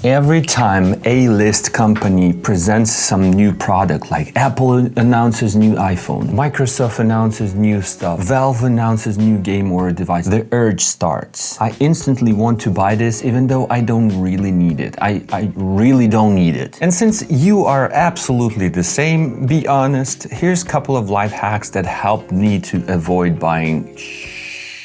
Every time A-list company presents some new product, like Apple announces new iPhone, Microsoft announces new stuff, Valve announces new game or device, the urge starts. I instantly want to buy this even though I don't really need it. I really don't need it. And since you are absolutely the same, be honest, here's a couple of life hacks that help me to avoid buying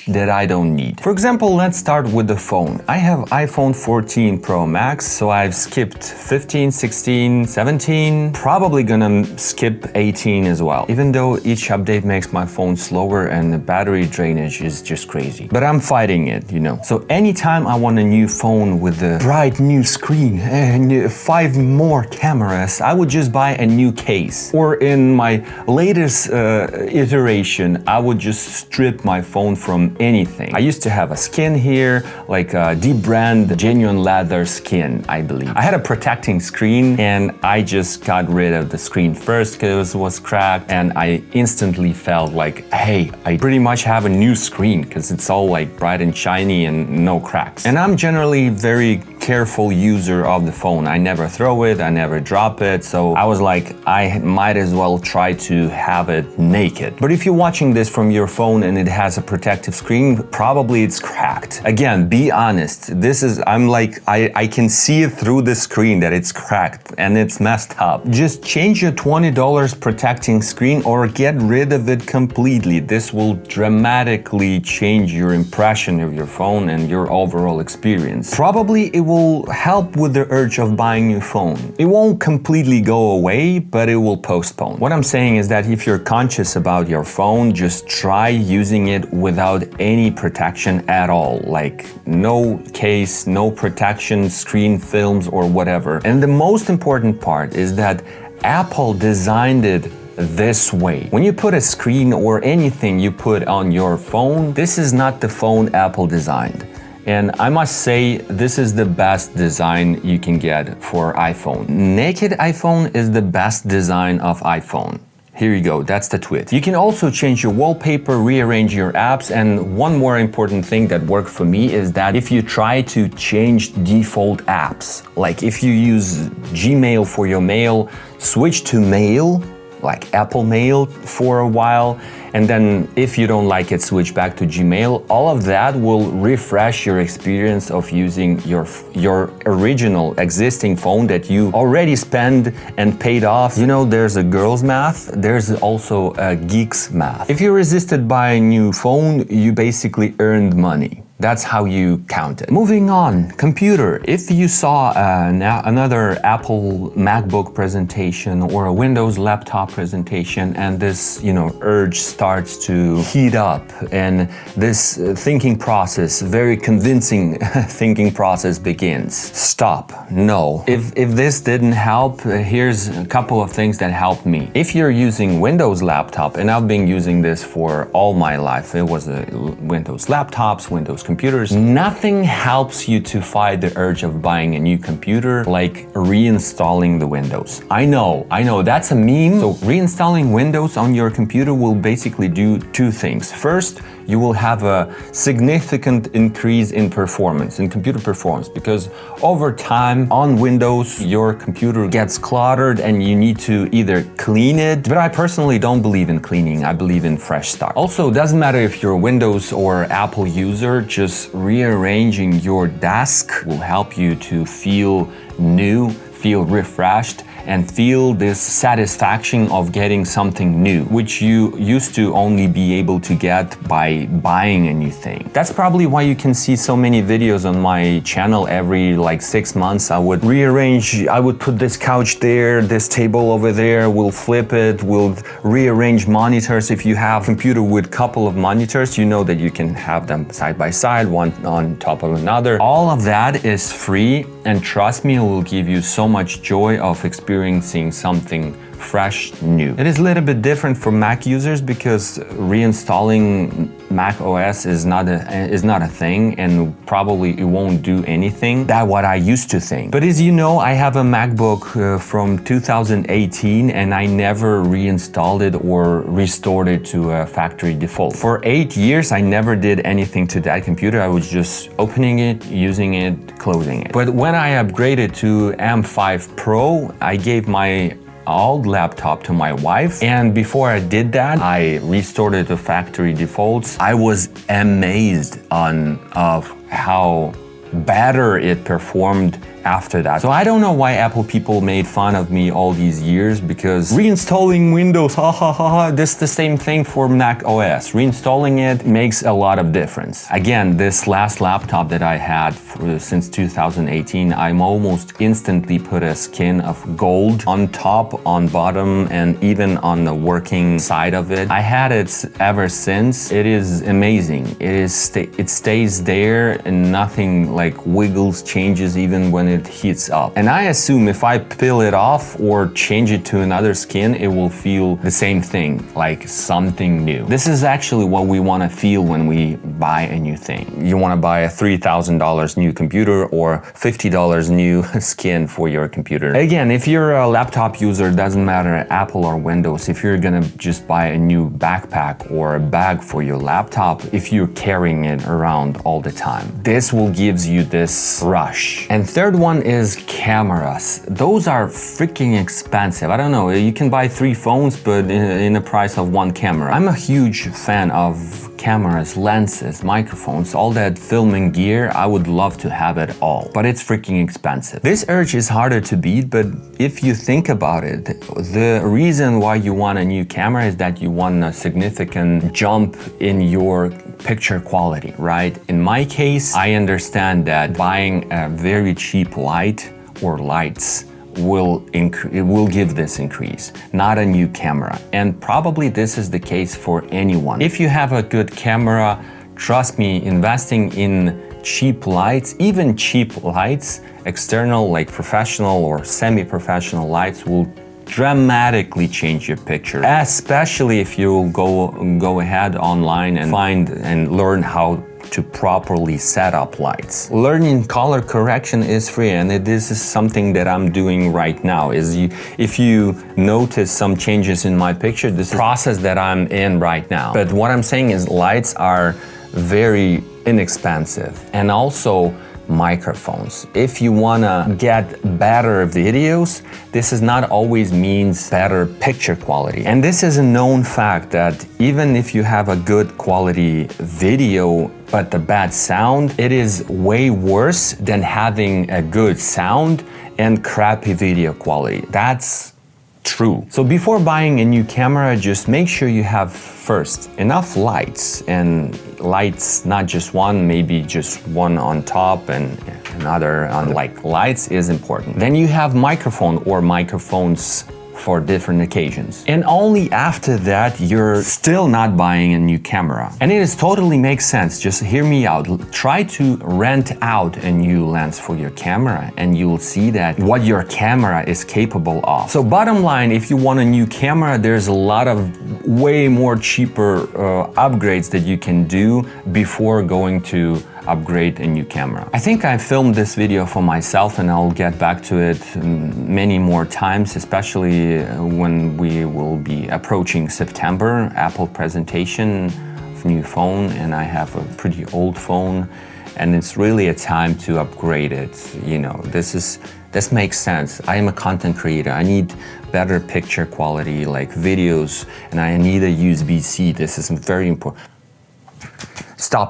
that I don't need. For example, let's start with the phone. I have iPhone 14 Pro Max, so I've skipped 15, 16, 17, probably gonna skip 18 as well, even though each update makes my phone slower and the battery drainage is just crazy. But I'm fighting it, you know. So anytime I want a new phone with a bright new screen and 5 more cameras, I would just buy a new case. Or in my latest iteration, I would just strip my phone from anything. I used to have a skin here, like a deep brand genuine leather skin, I believe. I had a protecting screen and I just got rid of the screen first because it was cracked, and I instantly felt like, hey, I pretty much have a new screen because it's all like bright and shiny and no cracks. And I'm generally very careful user of the phone. I never throw it, I never drop it, so I was like, I might as well try to have it naked. But if you're watching this from your phone and it has a protective screen, probably it's cracked. Again, be honest. This is, I'm like, I can see it through the screen that it's cracked and it's messed up. Just change your $20 protecting screen or get rid of it completely. This will dramatically change your impression of your phone and your overall experience. Probably it will help with the urge of buying a new phone. It won't completely go away, but it will postpone. What I'm saying is that if you're conscious about your phone, just try using it without any protection at all, like no case, no protection, screen films or whatever. And the most important part is that Apple designed it this way. When you put a screen or anything you put on your phone, this is not the phone Apple designed. And I must say, this is the best design you can get for iPhone. Naked iPhone is the best design of iPhone. Here you go, that's the tweet. You can also change your wallpaper, rearrange your apps, and one more important thing that worked for me is that if you try to change default apps, like if you use Gmail for your mail, switch to Mail, like Apple Mail for a while, and then if you don't like it, switch back to Gmail. All of that will refresh your experience of using your original existing phone that you already spent and paid off. You know, there's a girl's math, there's also a geek's math. If you resisted buying a new phone, you basically earned money. That's how you count it. Moving on, computer. If you saw another Apple MacBook presentation or a Windows laptop presentation and this, urge starts to heat up and this thinking process, very convincing thinking process begins. Stop. No. If this didn't help, here's a couple of things that helped me. If you're using Windows laptop, and I've been using this for all my life, it was Windows laptops, Windows computers. Nothing helps you to fight the urge of buying a new computer like reinstalling the Windows. I know, that's a meme. So reinstalling Windows on your computer will basically do two things. First, you will have a significant increase in performance, in computer performance, because over time on Windows, your computer gets cluttered and you need to either clean it, but I personally don't believe in cleaning, I believe in fresh start. Also, it doesn't matter if you're a Windows or Apple user, just rearranging your desk will help you to feel new, feel refreshed, and feel this satisfaction of getting something new, which you used to only be able to get by buying a new thing. That's probably why you can see so many videos on my channel. Every 6 months I would rearrange, I would put this couch there, this table over there, we'll flip it, we'll rearrange monitors. If you have a computer with a couple of monitors, you know that you can have them side by side, one on top of another. All of that is free, and trust me, it will give you so much joy of experiencing something fresh, new. It is a little bit different for Mac users because reinstalling macOS is not a thing, and probably it won't do anything. That's what I used to think. But as you know, I have a MacBook from 2018 and I never reinstalled it or restored it to a factory default. For 8 years, I never did anything to that computer. I was just opening it, using it, closing it. But when I upgraded to M5 Pro, I gave my old laptop to my wife, and before I did that, I restored it to factory defaults. I was amazed of how better it performed after that. So I don't know why Apple people made fun of me all these years, because reinstalling Windows, this is the same thing for Mac OS. Reinstalling it makes a lot of difference. Again, this last laptop that I had since 2018, I'm almost instantly put a skin of gold on top, on bottom, and even on the working side of it. I had it ever since. It is amazing. It stays there and nothing like wiggles, changes even when it heats up. And I assume if I peel it off or change it to another skin, it will feel the same thing, like something new. This is actually what we want to feel when we buy a new thing. You want to buy a $3,000 new computer or $50 new skin for your computer. Again, if you're a laptop user, it doesn't matter Apple or Windows. If you're gonna just buy a new backpack or a bag for your laptop, if you're carrying it around all the time, this will give you this rush. And third one is cameras. Those are freaking expensive. I don't know, you can buy 3 phones, but in the price of 1 camera. I'm a huge fan of cameras, lenses, microphones, all that filming gear. I would love to have it all, but it's freaking expensive. This urge is harder to beat, but if you think about it, the reason why you want a new camera is that you want a significant jump in your picture quality, right? In my case, I understand that buying a very cheap light or lights it will give this increase, not a new camera. And probably this is the case for anyone. If you have a good camera, trust me, investing in cheap lights, even cheap lights, external like professional or semi-professional lights, will dramatically change your picture, especially if you go ahead online and find and learn how to properly set up lights. Learning color correction is free, and this is something that I'm doing right now. If you notice some changes in my picture, this is a process that I'm in right now. But what I'm saying is lights are very inexpensive, and also microphones. If you wanna get better videos, this is not always means better picture quality. And this is a known fact that even if you have a good quality video but the bad sound, it is way worse than having a good sound and crappy video quality. That's true. So before buying a new camera, just make sure you have first enough lights, and lights, not just one, maybe just one on top and another on, like lights is important. Then you have microphone or microphones for different occasions. And only after that, you're still not buying a new camera. And it is totally makes sense. Just hear me out. Try to rent out a new lens for your camera and you will see that what your camera is capable of. So bottom line, if you want a new camera, there's a lot of way more cheaper upgrades that you can do before going to upgrade a new camera. I think I filmed this video for myself and I'll get back to it many more times, especially when we will be approaching September, Apple presentation of new phone, and I have a pretty old phone and it's really a time to upgrade it. You know, this makes sense. I am a content creator. I need better picture quality, like videos, and I need a USB-C. This is very important. Stop.